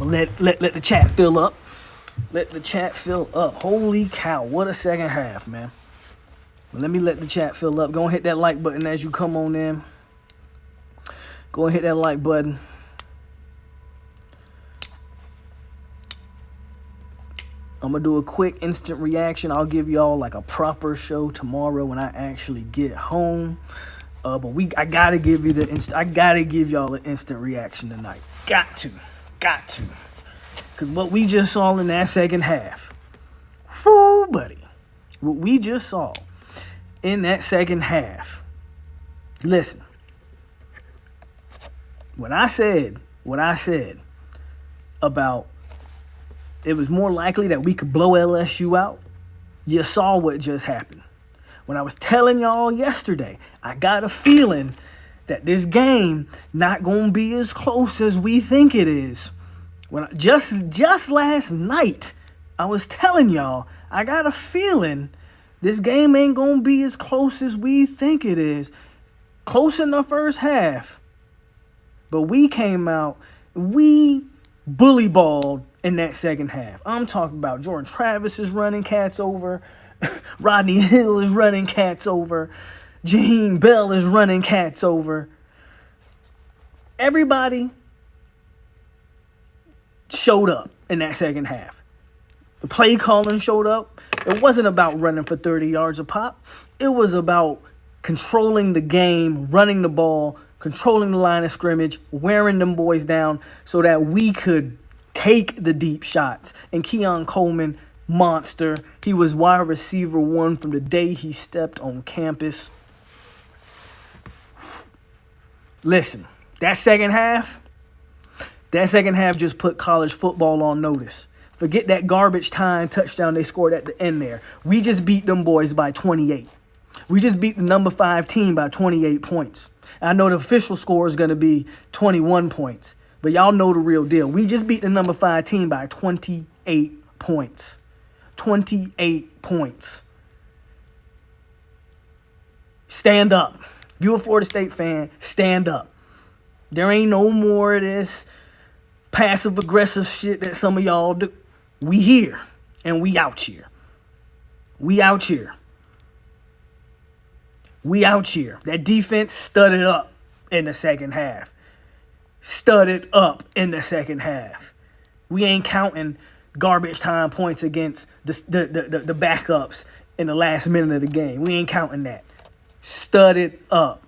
let the chat fill up. Let the chat fill up. Holy cow, what a second half, man. Let me let the chat fill up. Go and hit that like button as you come on in. Go and hit that like button. I'm going to do a quick instant reaction. I'll give y'all like a proper show tomorrow when I actually get home. But I got to give you I got to give y'all an instant reaction tonight. Got to. Because what we just saw in that second half. Whoo, buddy. What we just saw in that second half. Listen. When I said what I said about it was more likely that we could blow LSU out, you saw what just happened. When I was telling y'all yesterday, I got a feeling that this game not going to be as close as we think it is. Just last night, I was telling y'all, I got a feeling this game ain't going to be as close as we think it is. Close in the first half. But we came out, we bully balled in that second half. I'm talking about Jordan Travis is running cats over. Rodney Hill is running cats over. Jaheim Bell is running cats over. Everybody showed up in that second half. The play calling showed up. It wasn't about running for 30 yards a pop. It was about controlling the game, running the ball, controlling the line of scrimmage, wearing them boys down so that we could take the deep shots. And Keon Coleman, monster. He was wide receiver 1 from the day he stepped on campus. Listen, that second half just put college football on notice. Forget that garbage time touchdown they scored at the end there. We just beat them boys by 28. We just beat the number 5 team by 28 points. I know the official score is going to be 21 points, but y'all know the real deal. We just beat the number 5 team by 28 points. 28 points. Stand up. If you're a Florida State fan, stand up. There ain't no more of this passive-aggressive shit that some of y'all do. We here, and we out here. We out here. We out here. That defense studded up in the second half. Studded up in the second half. We ain't counting garbage time points against the backups in the last minute of the game. We ain't counting that. Studded up.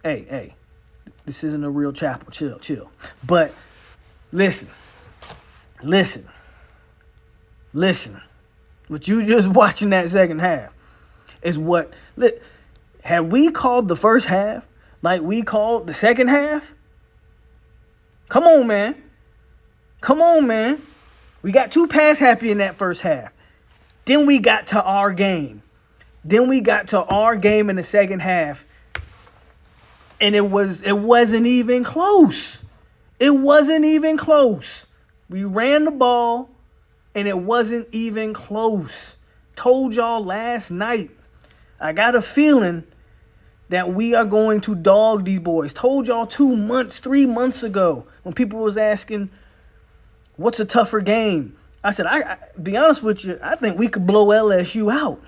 Hey. This isn't a real chapel. Chill. But listen. What you just watching that second half is what... Had we called the first half like we called the second half? Come on, man. We got too pass happy in that first half. Then we got to our game. In the second half. And it wasn't even close. We ran the ball, and it wasn't even close. Told y'all last night. I got a feeling that we are going to dog these boys. Told y'all 3 months ago when people was asking, what's a tougher game? I said, I be honest with you, I think we could blow LSU out.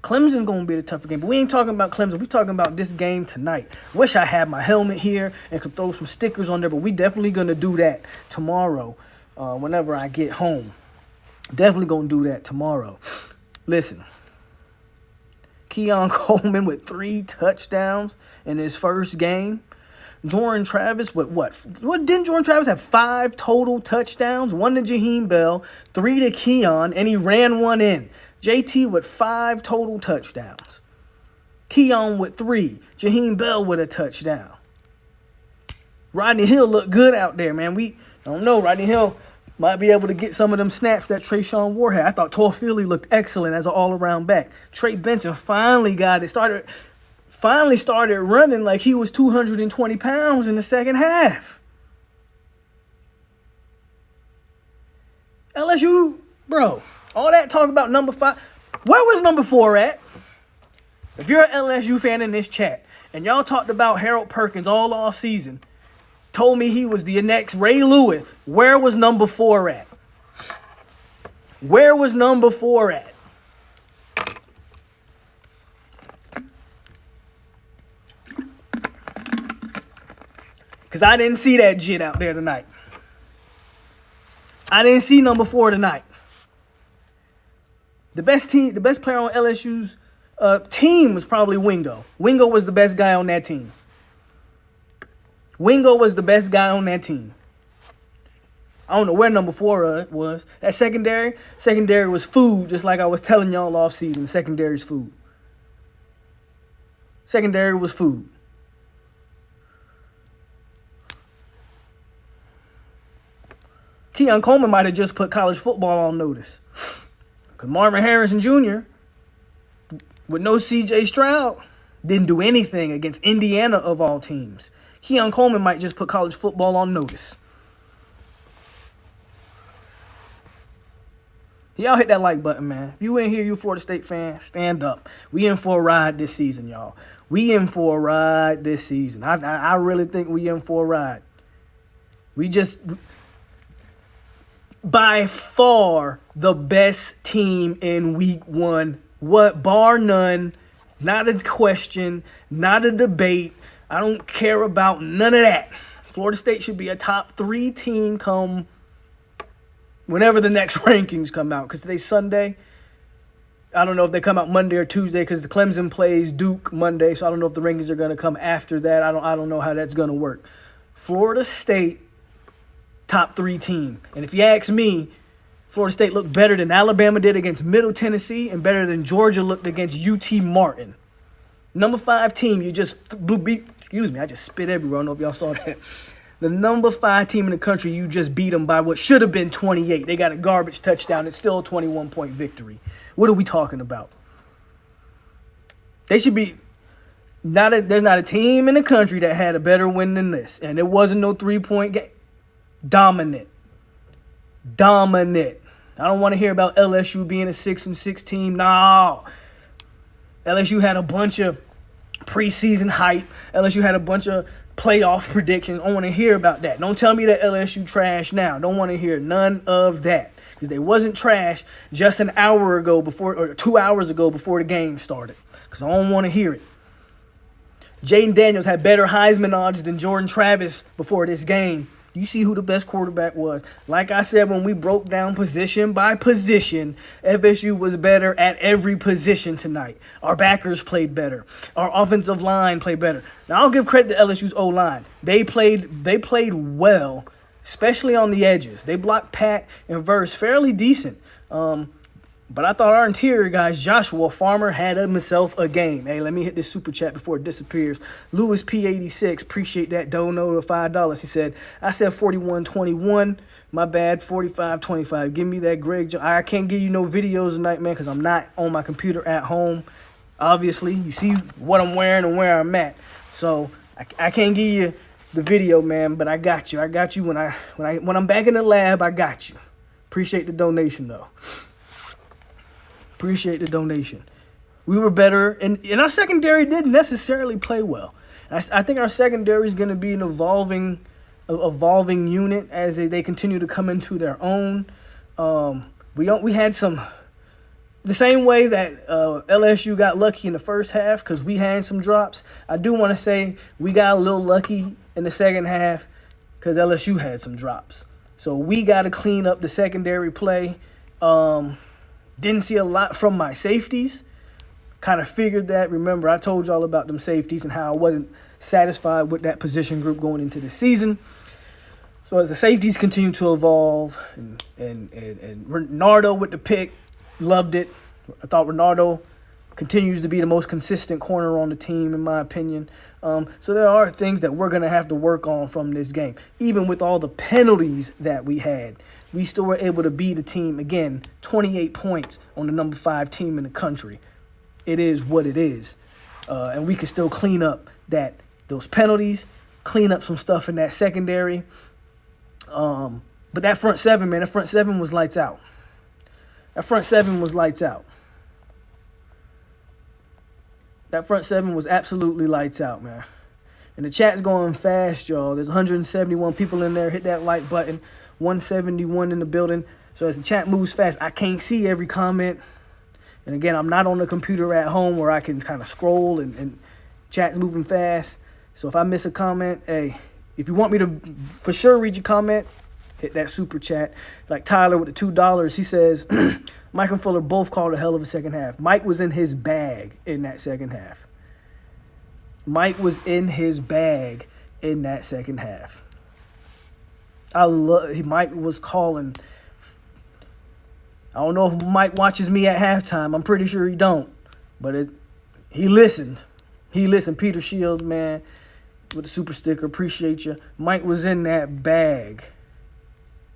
Clemson going to be the tougher game. But we ain't talking about Clemson. We talking about this game tonight. Wish I had my helmet here and could throw some stickers on there, but we definitely going to do that tomorrow whenever I get home. Definitely going to do that tomorrow. Listen. Keon Coleman with 3 touchdowns in his first game. Jordan Travis with what? Didn't Jordan Travis have 5 total touchdowns? 1 to Jaheim Bell, 3 to Keon, and he ran 1 in. JT with 5 total touchdowns. Keon with 3. Jaheim Bell with a touchdown. Rodney Hill looked good out there, man. I don't know. Rodney Hill might be able to get some of them snaps that Trayshawn Ward had. I thought Toafili looked excellent as an all-around back. Trey Benson finally got it. Finally started running like he was 220 pounds in the second half. LSU, bro, all that talk about number 5. Where was number 4 at? If you're an LSU fan in this chat and y'all talked about Harold Perkins all off season, told me he was the next Ray Lewis, where was number 4 at? Where was number 4 at? Because I didn't see that jit out there tonight. I didn't see number 4 tonight. The best player on LSU's team was probably Wingo. Wingo was the best guy on that team. Wingo was the best guy on that team. I don't know where number 4 was. That secondary was food, just like I was telling y'all off season. Secondary's food. Secondary was food. Keon Coleman might have just put college football on notice. Because Marvin Harrison Jr., with no C.J. Stroud, didn't do anything against Indiana of all teams. Keon Coleman might just put college football on notice. Y'all hit that like button, man. If you in here, you Florida State fan, stand up. We in for a ride this season, y'all. We in for a ride this season. I really think we in for a ride. We just... By far the best team in week 1. What, bar none, not a question, not a debate. I don't care about none of that. Florida State should be a top 3 team come whenever the next rankings come out. Because today's Sunday. I don't know if they come out Monday or Tuesday because the Clemson plays Duke Monday. So I don't know if the rankings are going to come after that. I don't know how that's going to work. Florida State, top 3 team. And if you ask me, Florida State looked better than Alabama did against Middle Tennessee and better than Georgia looked against UT Martin. Number 5 team, you just excuse me, I just spit everywhere. I don't know if y'all saw that. The number 5 team in the country, you just beat them by what should have been 28. They got a garbage touchdown. It's still a 21-point victory. What are we talking about? They should be there's not a team in the country that had a better win than this. And it wasn't no 3-point game. Dominant. I don't want to hear about LSU being a 6-6 team. No. LSU had a bunch of preseason hype. LSU had a bunch of playoff predictions. I don't want to hear about that. Don't tell me that LSU trash now. Don't want to hear none of that. Because they wasn't trash just an hour ago or 2 hours ago before the game started. Because I don't want to hear it. Jaden Daniels had better Heisman odds than Jordan Travis before this game. You see who the best quarterback was. Like I said, when we broke down position by position, FSU was better at every position tonight. Our backers played better. Our offensive line played better. Now, I'll give credit to LSU's O-line. They played well, especially on the edges. They blocked Pat and Verse fairly decent. But I thought our interior guys, Joshua Farmer, had himself a game. Hey, let me hit this super chat before it disappears. Louis P86, appreciate that dono of $5. He said, I said 41-21. My bad, 45-25. Give me that Greg. I can't give you no videos tonight, man, because I'm not on my computer at home. Obviously, you see what I'm wearing and where I'm at. So I can't give you the video, man, but I got you. I got you when I'm back in the lab. I got you. Appreciate the donation, though. Appreciate the donation. We were better, and our secondary didn't necessarily play well. I think our secondary is going to be an evolving unit as they continue to come into their own. We had some the same way that LSU got lucky in the first half because we had some drops. I do want to say we got a little lucky in the second half because LSU had some drops. So we got to clean up the secondary play. Didn't see a lot from my safeties. Kind of figured that. Remember, I told y'all about them safeties and how I wasn't satisfied with that position group going into the season. So as the safeties continue to evolve, and Renardo with the pick, loved it. I thought Renardo continues to be the most consistent corner on the team, in my opinion. So there are things that we're going to have to work on from this game. Even with all the penalties that we had, we still were able to beat the team, again, 28 points on the number 5 team in the country. It is what it is. And we can still clean up those penalties, clean up some stuff in that secondary. But that front seven, man, was lights out. That That front seven was absolutely lights out, man. And the chat's going fast, y'all. There's 171 people in there. Hit that like button. 171 in the building. So as the chat moves fast, I can't see every comment. And again, I'm not on the computer at home where I can kind of scroll and chat's moving fast. So if I miss a comment, hey, if you want me to for sure read your comment, hit that super chat. Like Tyler with the $2, he says, Mike and Fuller both called a hell of a second half. Mike was in his bag in that second half. Mike was in his bag in that second half. Mike was calling. I don't know if Mike watches me at halftime. I'm pretty sure he don't. But he listened. He listened. Peter Shields, man, with the super sticker. Appreciate you. Mike was in that bag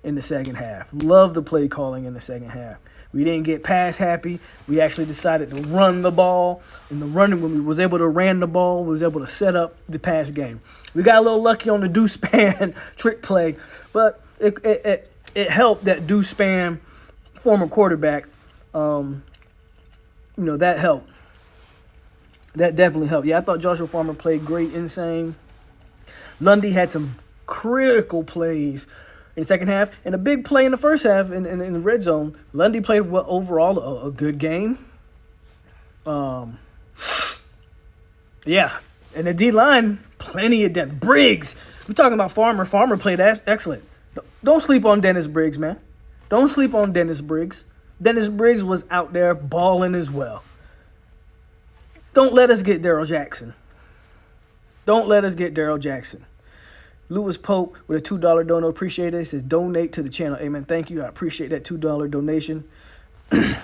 in the second half. Love the play calling in the second half. We didn't get pass happy. We actually decided to run the ball. And the running, when we was able to ran the ball, we was able to set up the pass game. We got a little lucky on the Deuce Span trick play, but it helped that Deuce Span, former quarterback, that helped. That definitely helped. Yeah, I thought Joshua Farmer played great, insane. Lundy had some critical plays in the second half, and a big play in the first half in the red zone. Lundy played overall a good game. Yeah, and the D-line, plenty of depth. Briggs, we're talking about Farmer. Farmer played excellent. Don't sleep on Dennis Briggs, man. Don't sleep on Dennis Briggs. Dennis Briggs was out there balling as well. Don't let us get Darryl Jackson. Don't let us get Darryl Jackson. Lewis Pope with a $2 dono. Appreciate it. He says, donate to the channel. Amen. Thank you. I appreciate that $2 donation. I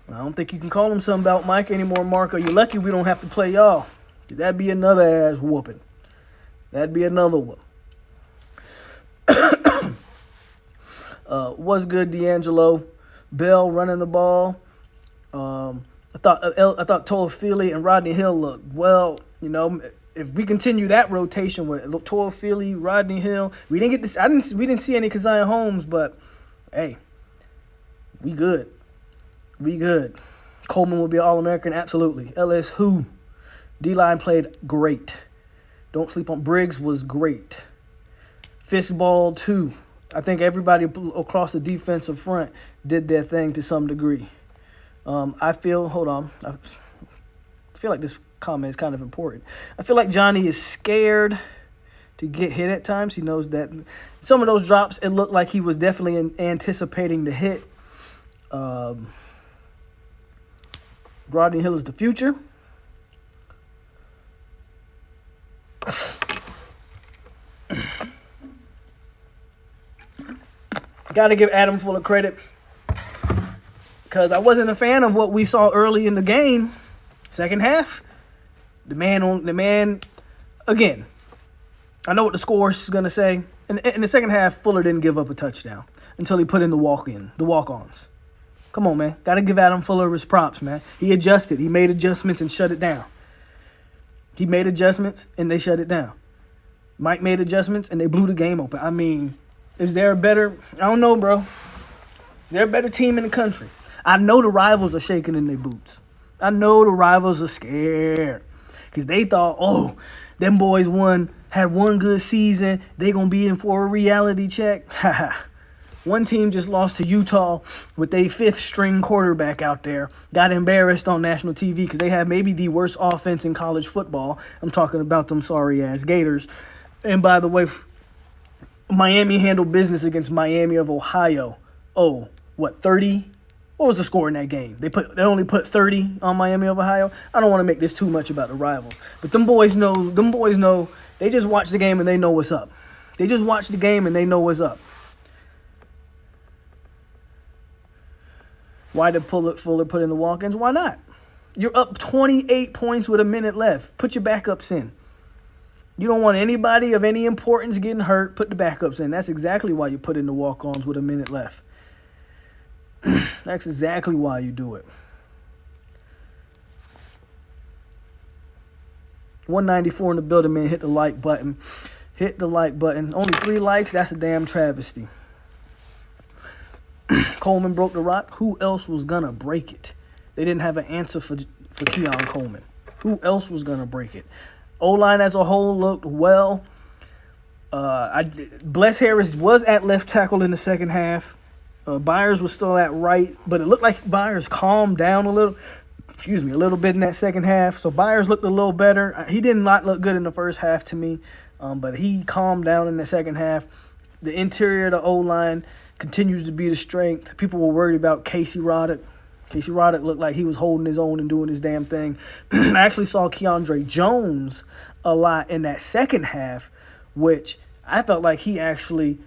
don't think you can call him something about Mike anymore, Marco. You're lucky we don't have to play y'all. That'd be another ass whooping. That'd be another one. What's good, D'Angelo? Bell running the ball. I thought Toafili and Rodney Hill looked well. If we continue that rotation with Toafili, Rodney Hill, we didn't get this. We didn't see any Keziah Holmes, but hey, we good. We good. Coleman will be an All-American, absolutely. LSU D-line played great. Don't sleep on Briggs was great. Fistball too. I think everybody across the defensive front did their thing to some degree. I feel like this comment is kind of important. I feel like Johnny is scared to get hit at times. He knows that some of those drops, it looked like he was definitely anticipating the hit. Rodney Hill is the future. Got to give Adam Fuller credit because I wasn't a fan of what we saw early in the game. Second half, the man again. I know what the score is gonna say. In the second half, Fuller didn't give up a touchdown until he put in the walk-ons. Come on, man. Got to give Adam Fuller his props, man. He adjusted. He made adjustments and shut it down. He made adjustments and they shut it down. Mike made adjustments and they blew the game open. I mean, is there a better? I don't know, bro. Is there a better team in the country? I know the rivals are shaking in their boots. I know the rivals are scared because they thought, them boys had one good season. They going to be in for a reality check. One team just lost to Utah with their fifth-string quarterback out there. Got embarrassed on national TV because they have maybe the worst offense in college football. I'm talking about them sorry-ass Gators. And by the way, Miami handled business against Miami of Ohio. 30? What was the score in that game? They only put 30 on Miami of Ohio. I don't want to make this too much about the rivals, but them boys know. They just watch the game and they know what's up. They just watch the game and they know what's up. Why did Fuller put in the walk-ins? Why not? You're up 28 points with a minute left. Put your backups in. You don't want anybody of any importance getting hurt. Put the backups in. That's exactly why you put in the walk-ons with a minute left. That's exactly why you do it. 194 in the building, man. Hit the like button. Hit the like button. Only 3 likes. That's a damn travesty. Coleman broke the rock. Who else was going to break it? They didn't have an answer for for Keon Coleman. Who else was going to break it? O-line as a whole looked well. Bless Harris was at left tackle in the second half. Byers was still at right, but it looked like Byers calmed down a little bit in that second half. So Byers looked a little better. He did not look good in the first half to me, but he calmed down in the second half. The interior of the O-line continues to be the strength. People were worried about Casey Roddick. Casey Roddick looked like he was holding his own and doing his damn thing. I actually saw Keandre Jones a lot in that second half, which I felt like he actually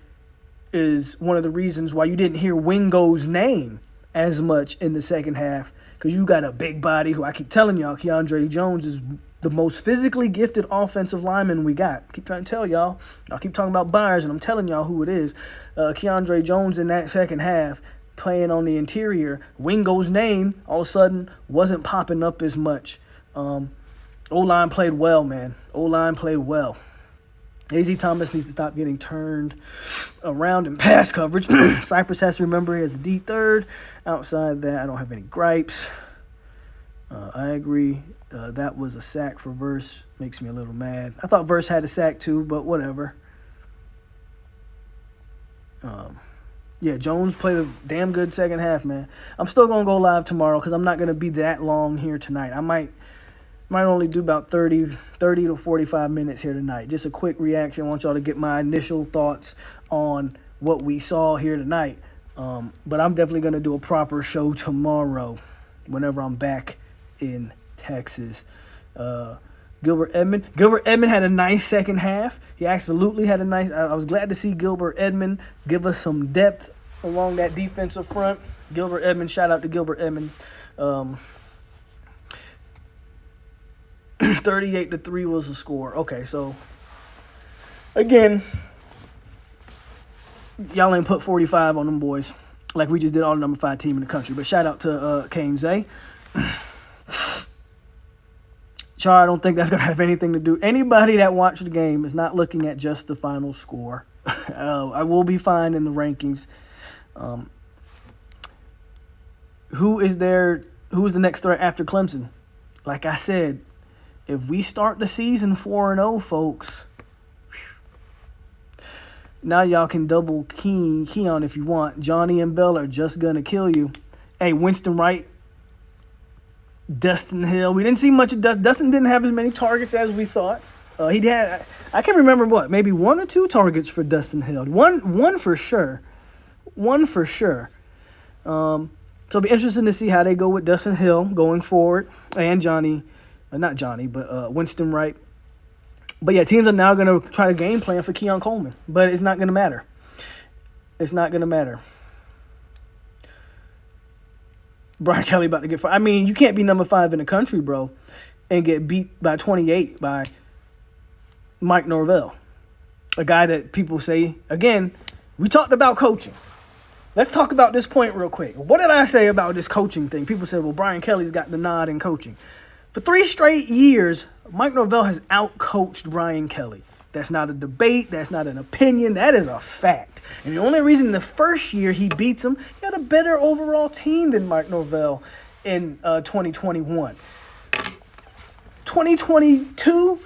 is one of the reasons why you didn't hear Wingo's name as much in the second half, because you got a big body who I keep telling y'all, Keandre Jones is the most physically gifted offensive lineman we got. I keep trying to tell y'all. Y'all keep talking about Byers, and I'm telling y'all who it is. Keandre Jones in that second half playing on the interior. Wingo's name all of a sudden wasn't popping up as much. O-line played well, man. O-line played well. A.Z. Thomas needs to stop getting turned around in pass coverage. Cypress has to remember he has a deep third. Outside that, I don't have any gripes. I agree. That was a sack for Verse. Makes me a little mad. I thought Verse had a sack too, but whatever. Yeah, Jones played a damn good second half, man. I'm still going to go live tomorrow because I'm not going to be that long here tonight. I might only do about 30 to 45 minutes here tonight. Just a quick reaction. I want y'all to get my initial thoughts on what we saw here tonight. But I'm definitely going to do a proper show tomorrow whenever I'm back in Texas. Gilbert Edmond had a nice second half. He absolutely had a nice. I was glad to see Gilbert Edmond give us some depth along that defensive front. Gilbert Edmond, shout out to Gilbert Edmond. 38-3 was the score. Okay, so again, y'all ain't put 45 on them boys like we just did on the number 5 team in the country. But shout out to Kane Zay. Char, I don't think that's going to have anything to do. Anybody that watched the game is not looking at just the final score. I will be fine in the rankings. Who is the next threat after Clemson? Like I said, if we start the season 4-0, folks, now y'all can double Keon if you want. Johnny and Bell are just going to kill you. Hey, Winston Wright, Dustin Hill. We didn't see much of Dustin. Dustin didn't have as many targets as we thought. He had, I can't remember maybe 1 or 2 targets for Dustin Hill. One for sure. So it'll be interesting to see how they go with Dustin Hill going forward and Winston Wright. But yeah, teams are now going to try to game plan for Keon Coleman, but it's not going to matter. Brian Kelly about to get fired. I mean, you can't be number 5 in the country, bro, and get beat by 28 by Mike Norvell, a guy that people say, again, we talked about coaching. Let's talk about this point real quick. What did I say about this coaching thing? People said, well, Brian Kelly's got the nod in coaching. For 3 straight years, Mike Norvell has out-coached Brian Kelly. That's not a debate. That's not an opinion. That is a fact. And the only reason the first year he beats him, he had a better overall team than Mike Norvell in 2021. 2022,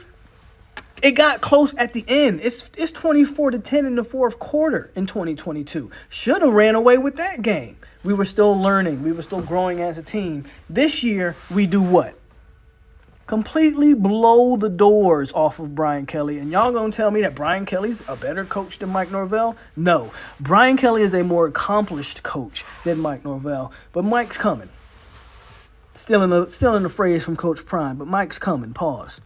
it got close at the end. It's 24-10 in the fourth quarter in 2022. Should have ran away with that game. We were still learning. We were still growing as a team. This year, we do what? Completely blow the doors off of Brian Kelly. And y'all gonna tell me that Brian Kelly's a better coach than Mike Norvell? No. Brian Kelly is a more accomplished coach than Mike Norvell. But Mike's coming. Still in the phrase from Coach Prime, but Mike's coming. Pause.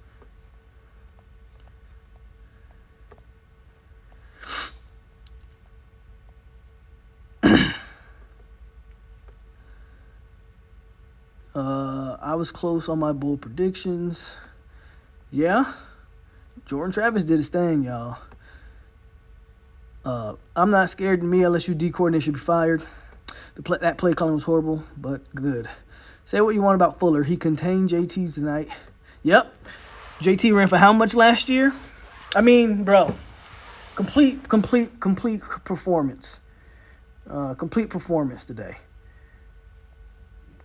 I was close on my bold predictions. Yeah. Jordan Travis did his thing, y'all. I'm not scared. To me, LSU D coordinator should be fired. That play calling was horrible, but good. Say what you want about Fuller. He contained JT tonight. Yep. JT ran for how much last year? I mean, bro. Complete performance. Complete performance today.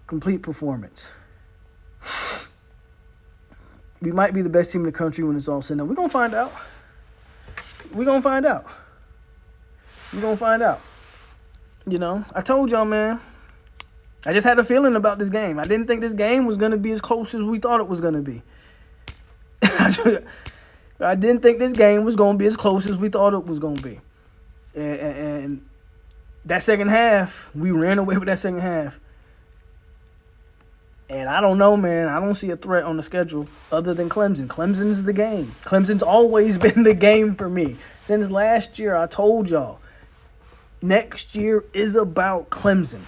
Complete performance. We might be the best team in the country when it's all said and done. We're going to find out. We're going to find out. We're going to find out. You know, I told y'all, man. I just had a feeling about this game. I didn't think this game was going to be as close as we thought it was going to be. I didn't think this game was going to be as close as we thought it was going to be. And that second half, we ran away with that second half. And I don't know, man. I don't see a threat on the schedule other than Clemson. Clemson's the game. Clemson's always been the game for me. Since last year, I told y'all, next year is about Clemson.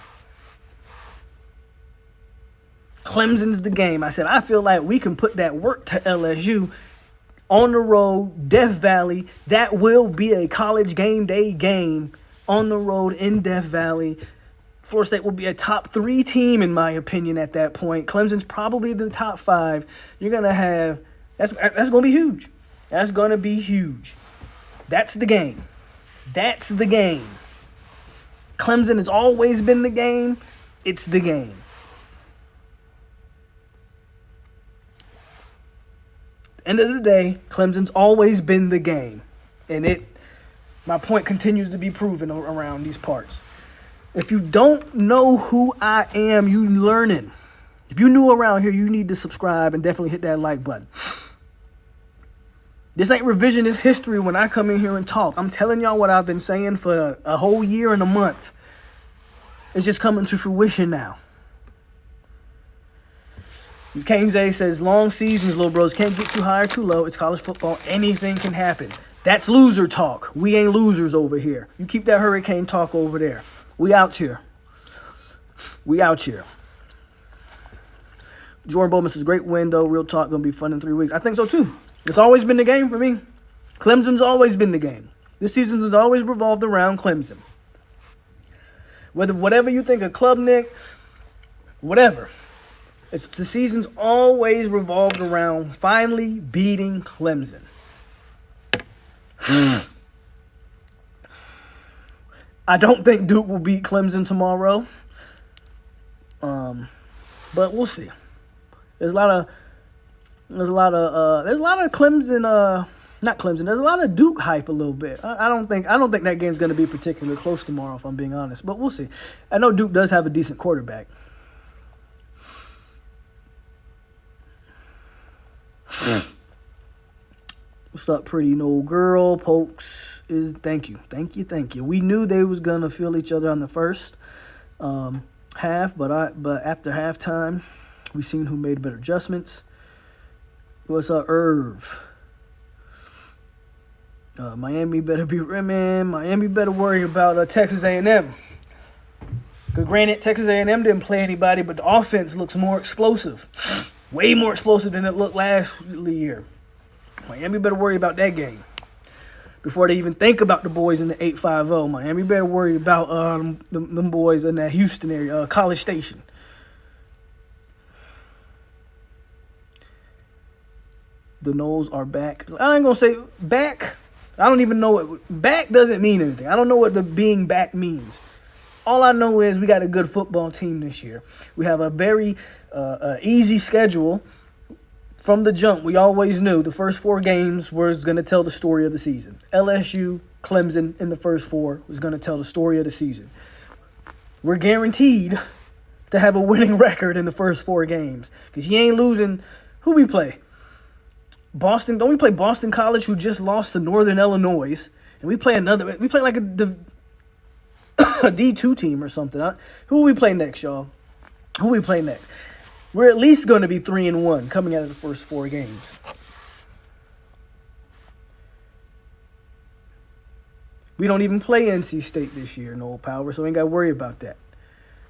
Clemson's the game. I said, I feel like we can put that work to LSU on the road, Death Valley. That will be a college game day game on the road in Death Valley. Florida State will be a top 3 team, in my opinion, at that point. Clemson's probably the top 5. You're going to have – that's going to be huge. That's going to be huge. That's the game. That's the game. Clemson has always been the game. It's the game. End of the day, Clemson's always been the game. And my point continues to be proven around these parts. If you don't know who I am, you learning. If you're new around here, you need to subscribe and definitely hit that like button. This ain't revisionist history when I come in here and talk. I'm telling y'all what I've been saying for a whole year and a month. It's just coming to fruition now. Kane Zay says, long seasons, little bros. Can't get too high or too low. It's college football. Anything can happen. That's loser talk. We ain't losers over here. You keep that hurricane talk over there. We out here. We out here. Jordan Bowman says, great win, though. Real talk, going to be fun in 3 weeks. I think so, too. It's always been the game for me. Clemson's always been the game. This season has always revolved around Clemson. Whatever you think of Klubnik, whatever. The season's always revolved around finally beating Clemson. I don't think Duke will beat Clemson tomorrow. But we'll see. There's a lot of Clemson, not Clemson. There's a lot of Duke hype a little bit. I don't think that game's going to be particularly close tomorrow, if I'm being honest. But we'll see. I know Duke does have a decent quarterback. What's up, pretty no girl? Pokes is thank you. We knew they was gonna feel each other on the first half, but after halftime, we seen who made better adjustments. What's up, Irv? Miami better be rimming. Miami better worry about Texas A&M. Granted, Texas A&M didn't play anybody, but the offense looks more explosive. Way more explosive than it looked last year. Miami better worry about that game. Before they even think about the boys in the 850, Miami better worry about them boys in that Houston area, College Station. The Knowles are back. I ain't going to say back. I don't even know what back doesn't mean anything. I don't know what the being back means. All I know is we got a good football team this year. We have a very easy schedule from the jump. We always knew the first 4 games was going to tell the story of the season. LSU, Clemson in the first 4 was going to tell the story of the season. We're guaranteed to have a winning record in the first 4 games because you ain't losing. Who we play? Boston. Don't we play Boston College, who just lost to Northern Illinois? And we play like a D2 team or something. Who we play next, y'all? Who we play next? We're at least going to be 3-1 coming out of the first 4 games. We don't even play NC State this year, no power, so we ain't got to worry about that.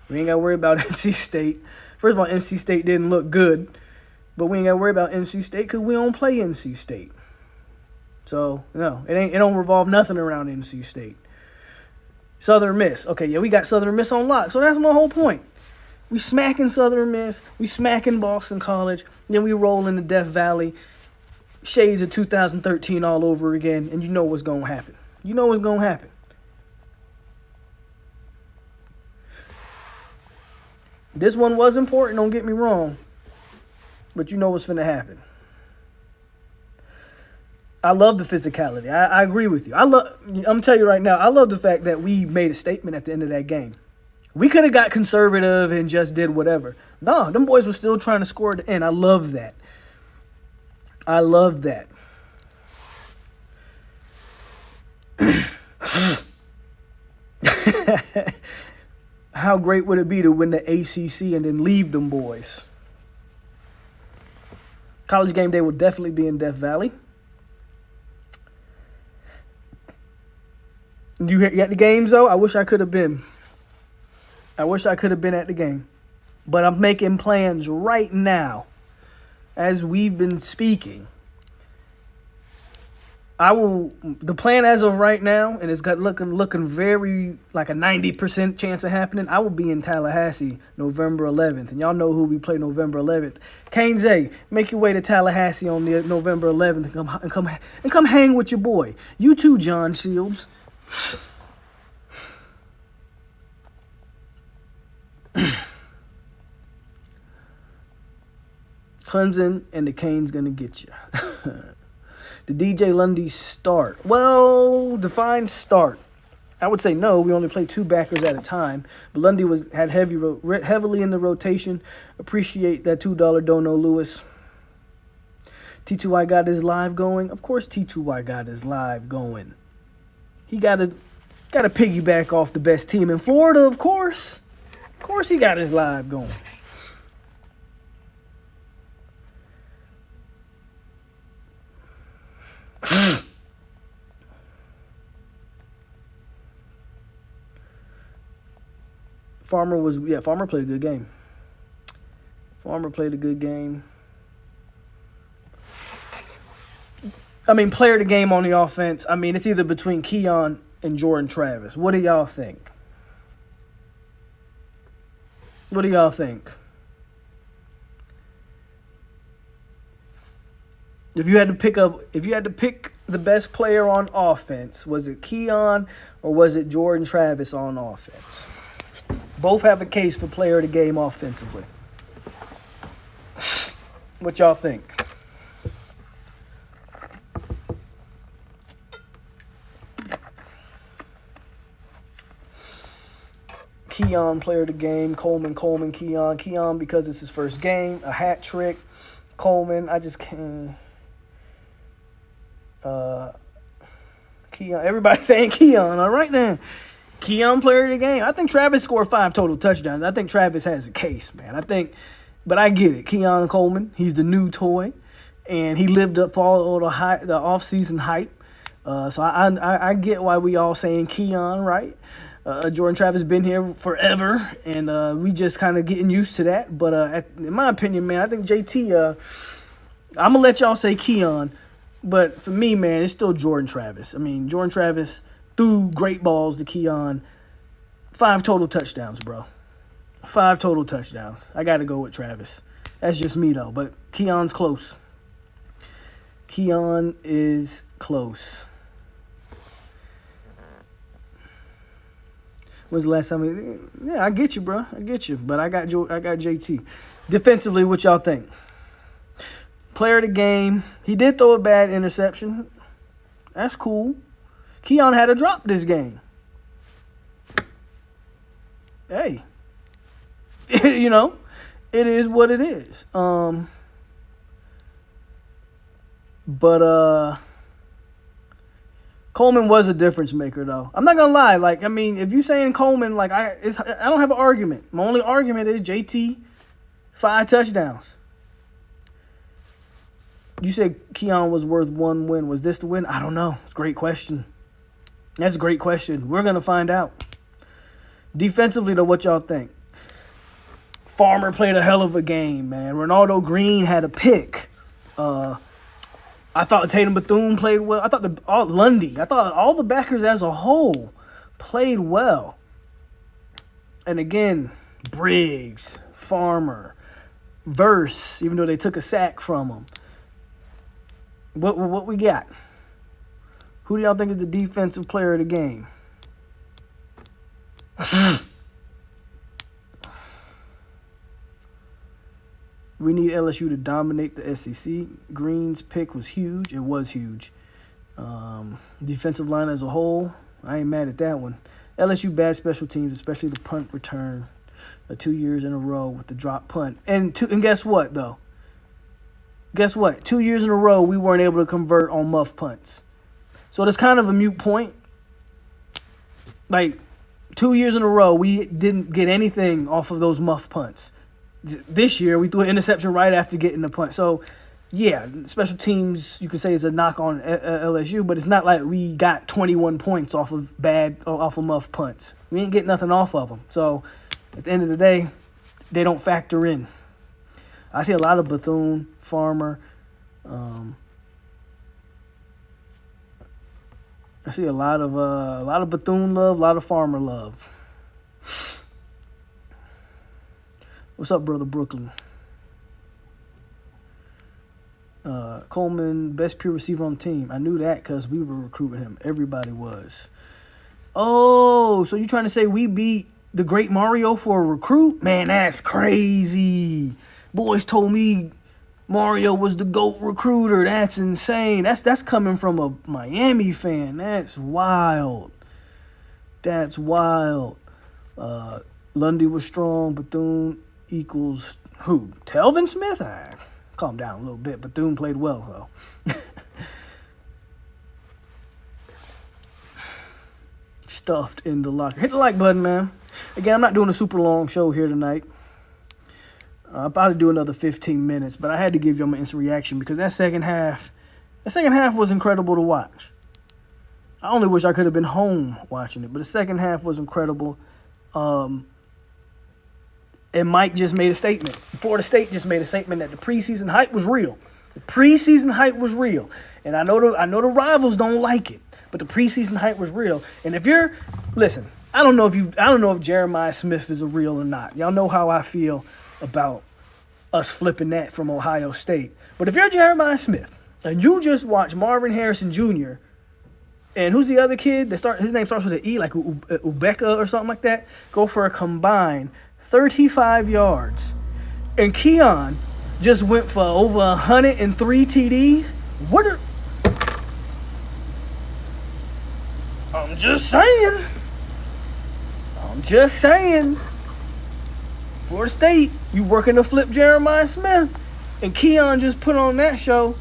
We ain't got to worry about NC State. First of all, NC State didn't look good, but we ain't got to worry about NC State because we don't play NC State. So, no, it don't revolve nothing around NC State. Southern Miss. Okay, yeah, we got Southern Miss on lock, so that's my whole point. We smacking Southern Miss, we smacking Boston College, then we roll into Death Valley, shades of 2013 all over again, and you know what's going to happen. You know what's going to happen. This one was important, don't get me wrong, but you know what's finna happen. I love the physicality. I agree with you. I'm gonna tell you right now, I love the fact that we made a statement at the end of that game. We could have got conservative and just did whatever. No, them boys were still trying to score at the end. I love that. I love that. How great would it be to win the ACC and then leave them boys? College game day will definitely be in Death Valley. You at the games, though? I wish I could have been. I wish I could have been at the game. But I'm making plans right now as we've been speaking. The plan as of right now, and it's got looking very like a 90% chance of happening. I will be in Tallahassee November 11th, and y'all know who we play November 11th. Kane Zay, make your way to Tallahassee on the November 11th and come hang with your boy. You too, John Shields. Clemson and the Cane's gonna get you. The DJ Lundy start. Well, define start. I would say no. We only play 2 backers at a time. But Lundy had heavily in the rotation. Appreciate that $2 Dono Lewis. T2Y got his live going. Of course, T2Y got his live going. He got to piggyback off the best team in Florida. Of course, he got his live going. Farmer played a good game. I mean, player of the game on the offense. I mean, it's either between Keon and Jordan Travis. What do y'all think? If you had to pick the best player on offense, was it Keon or was it Jordan Travis on offense? Both have a case for player of the game offensively. What y'all think? Keon, player of the game. Coleman, Keon. Keon, because it's his first game. A hat trick. Coleman, I just can't. Keon. Everybody's saying Keon. All right, then. Keon, player of the game. I think Travis scored 5 total touchdowns. I think Travis has a case, man. But I get it. Keon Coleman, he's the new toy, and he lived up all the offseason hype. So I get why we all saying Keon, right? Jordan Travis been here forever, and we just kind of getting used to that. But in my opinion, man, I think JT. I'm gonna let y'all say Keon, but for me, man, it's still Jordan Travis. I mean, Jordan Travis threw great balls to Keon. 5 total touchdowns, bro. 5 total touchdowns. I got to go with Travis. That's just me, though. But Keon's close. Keon is close. When's the last time? Yeah, I get you, bro. I get you. But I got JT. Defensively, what y'all think? Player of the game. He did throw a bad interception. That's cool. Keon had a drop this game. Hey. You know, it is what it is. But Coleman was a difference maker, though. I'm not gonna lie. Like, I mean, if you saying Coleman, like I don't have an argument. My only argument is JT 5 touchdowns. You said Keon was worth 1 win. Was this the win? I don't know. It's a great question. That's a great question. We're gonna find out. Defensively, though, what y'all think? Farmer played a hell of a game, man. Ronaldo Green had a pick. I thought Tatum Bethune played well. I thought Lundy. I thought all the backers as a whole played well. And again, Briggs, Farmer, Verse, even though they took a sack from him. What we got? Who do y'all think is the defensive player of the game? We need LSU to dominate the SEC. Green's pick was huge. It was huge. Defensive line as a whole, I ain't mad at that one. LSU bad special teams, especially the punt return, 2 years in a row with the drop punt. And guess what, though? Guess what? 2 years in a row, we weren't able to convert on muff punts. So that's kind of a moot point. Like, 2 years in a row, we didn't get anything off of those muff punts. This year, we threw an interception right after getting the punt. So, yeah, special teams, you could say, is a knock on LSU, but it's not like we got 21 points off of muff punts. We ain't getting nothing off of them. So, at the end of the day, they don't factor in. I see a lot of Bethune, Farmer. I see a lot of Bethune love, a lot of Farmer love. What's up, brother Brooklyn? Coleman, best pure receiver on the team. I knew that because we were recruiting him. Everybody was. Oh, so you trying to say we beat the great Mario for a recruit? Man, that's crazy. Boys told me Mario was the GOAT recruiter. That's insane. That's coming from a Miami fan. That's wild. That's wild. Lundy was strong. Bethune equals who? Telvin Smith? Calm down a little bit. Bethune played well, though. Stuffed in the locker. Hit the like button, man. Again, I'm not doing a super long show here tonight. I'll probably do another 15 minutes, but I had to give you my instant reaction because that second half was incredible to watch. I only wish I could have been home watching it, but the second half was incredible. And Mike just made a statement. Florida State just made a statement that the preseason hype was real. The preseason hype was real, and I know the rivals don't like it, but the preseason hype was real. And listen, I don't know if Jeremiah Smith is a real or not. Y'all know how I feel about us flipping that from Ohio State. But if you're Jeremiah Smith and you just watch Marvin Harrison Jr. and who's the other kid his name starts with an E, like Ubeka or something like that, go for a combined 35 yards. And Keon just went for over 103 TDs. I'm just saying. Florida State, you working to flip Jeremiah Smith. And Keon just put on that show.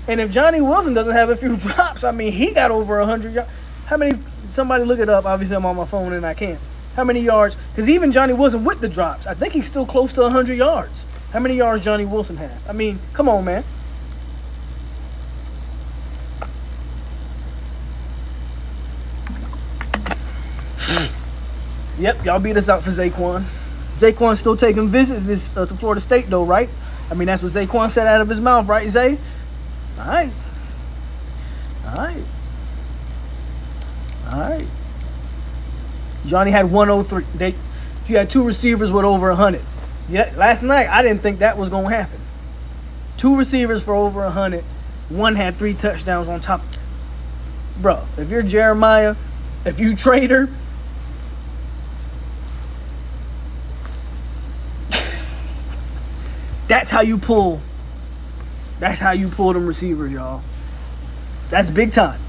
And if Johnny Wilson doesn't have a few drops, I mean, he got over 100 yards. How many? Somebody look it up. Obviously, I'm on my phone and I can't. How many yards? Because even Johnny Wilson with the drops, I think he's still close to 100 yards. How many yards Johnny Wilson have? I mean, come on, man. Yep, y'all beat us out for Zaquan. Zaquan's still taking visits to Florida State, though, right? I mean, that's what Zaquan said out of his mouth, right, Zay? All right. Johnny had 103. You had two receivers with over 100. Yeah, last night, I didn't think that was going to happen. Two receivers for over 100. One had 3 touchdowns on top. Bro, if you're Jeremiah, if you Trader, that's how you pull them receivers, y'all. That's big time.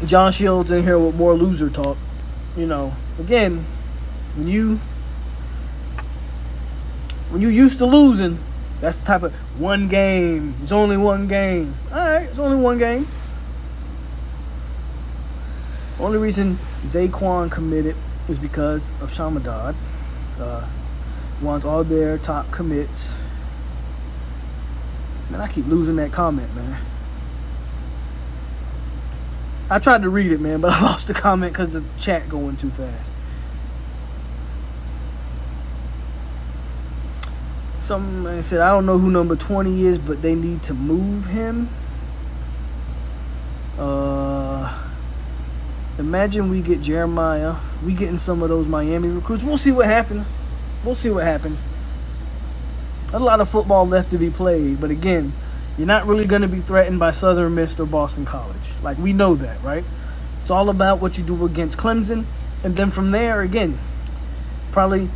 John Shields in here with more loser talk. You know, again, when you used to losing, that's the type of one game. It's only one game. All right, it's only one game. Only reason Zaquan committed is because of Shamadad. Wants all their top commits. Man, I keep losing that comment, man. I tried to read it, man, but I lost the comment because the chat going too fast. Somebody said, I don't know who number 20 is, but they need to move him. Imagine we get Jeremiah. We getting some of those Miami recruits. We'll see what happens. A lot of football left to be played, but again, you're not really going to be threatened by Southern Miss or Boston College. Like, we know that, right? It's all about what you do against Clemson. And then from there, again, probably,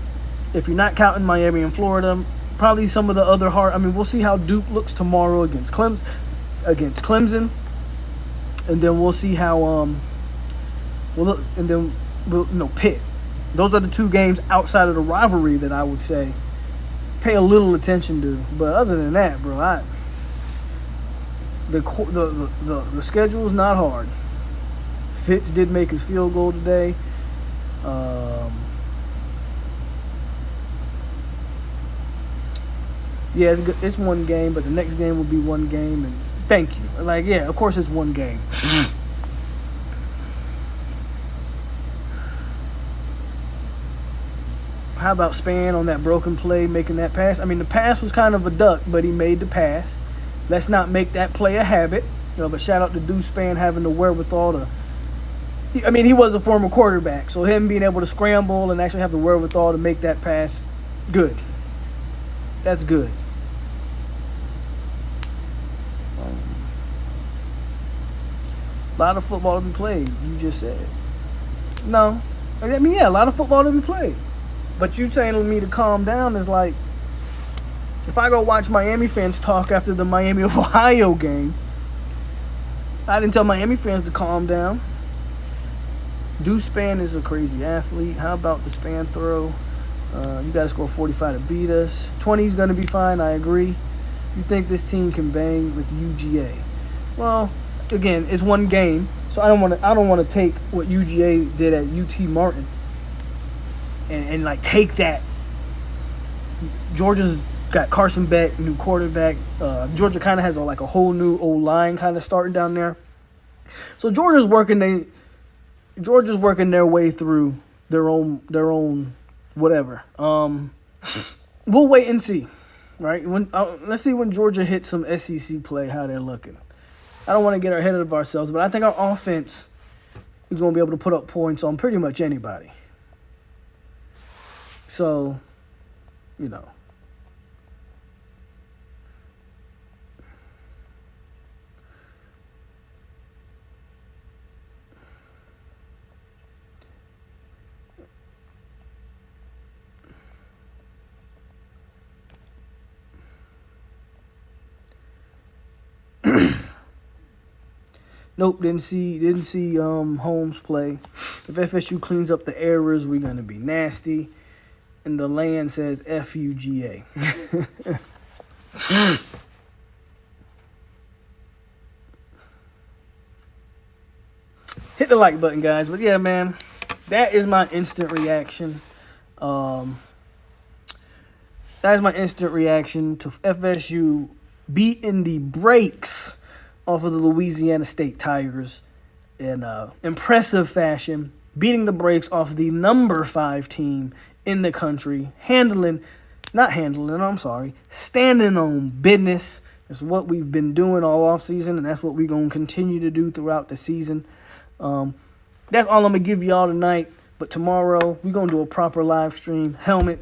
if you're not counting Miami and Florida, probably some of the other hard. I mean, we'll see how Duke looks tomorrow against Clemson, and then we'll see how Pitt. Those are the two games outside of the rivalry that I would say pay a little attention to. But other than that, bro, the schedule is not hard. Fitz did make his field goal today. Yeah, it's one game, but the next game will be one game. And thank you. Like, yeah, of course it's one game. How about Span on that broken play, making that pass? I mean, the pass was kind of a duck, but he made the pass. Let's not make that play a habit. But shout out to Deuce Span having the wherewithal to. He was a former quarterback, so him being able to scramble and actually have the wherewithal to make that pass, good. That's good. A lot of football to be played, you just said. No. A lot of football to be played. But you telling me to calm down is like, if I go watch Miami fans talk after the Miami-Ohio game, I didn't tell Miami fans to calm down. Deuce Span is a crazy athlete. How about the Span throw? You got to score 45 to beat us. 20 is going to be fine, I agree. You think this team can bang with UGA? Well, again, it's one game, so I don't want to take what UGA did at UT Martin and like take that. Georgia's got Carson Beck, new quarterback. Georgia kind of has a whole new old line kind of starting down there. So Georgia's working their way through their own whatever. We'll wait and see, right? Let's see when Georgia hits some SEC play, how they're looking. I don't want to get ahead of ourselves, but I think our offense is going to be able to put up points on pretty much anybody. So, Nope, didn't see Holmes play. If FSU cleans up the errors, we're gonna be nasty. And the land says FUGA. Hit the like button, guys. But yeah, man, that is my instant reaction. That is my instant reaction to FSU beating the brakes off of the Louisiana State Tigers in impressive fashion, beating the brakes off the number 5 team in the country, standing on business. That's what we've been doing all offseason, and that's what we're going to continue to do throughout the season. That's all I'm going to give y'all tonight, but tomorrow we're going to do a proper live stream, helmet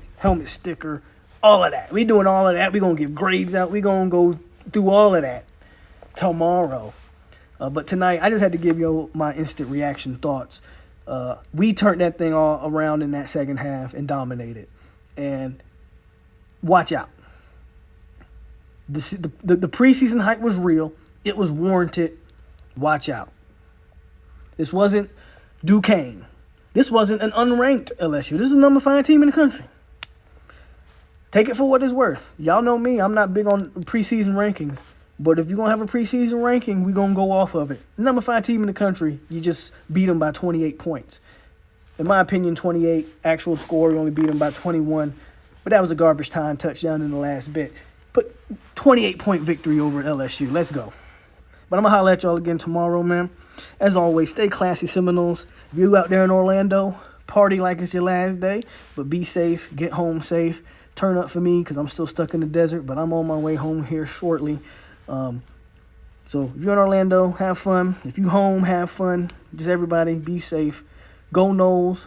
sticker, all of that. We're doing all of that. We're going to give grades out. We're going to go through all of that tomorrow. But tonight, I just had to give you my instant reaction thoughts. We turned that thing all around in that second half and dominated. And watch out. The preseason hype was real. It was warranted. Watch out. This wasn't Duquesne. This wasn't an unranked LSU. This is the number 5 team in the country. Take it for what it's worth. Y'all know me. I'm not big on preseason rankings. But if you're going to have a preseason ranking, we're going to go off of it. Number 5 team in the country, you just beat them by 28 points. In my opinion, 28. Actual score, you only beat them by 21. But that was a garbage time touchdown in the last bit. But 28-point victory over LSU. Let's go. But I'm going to holler at y'all again tomorrow, man. As always, stay classy, Seminoles. If you out there in Orlando, party like it's your last day. But be safe. Get home safe. Turn up for me because I'm still stuck in the desert. But I'm on my way home here shortly. So if you're in Orlando, have fun. If you home, have fun. Just everybody, be safe. Go Noles.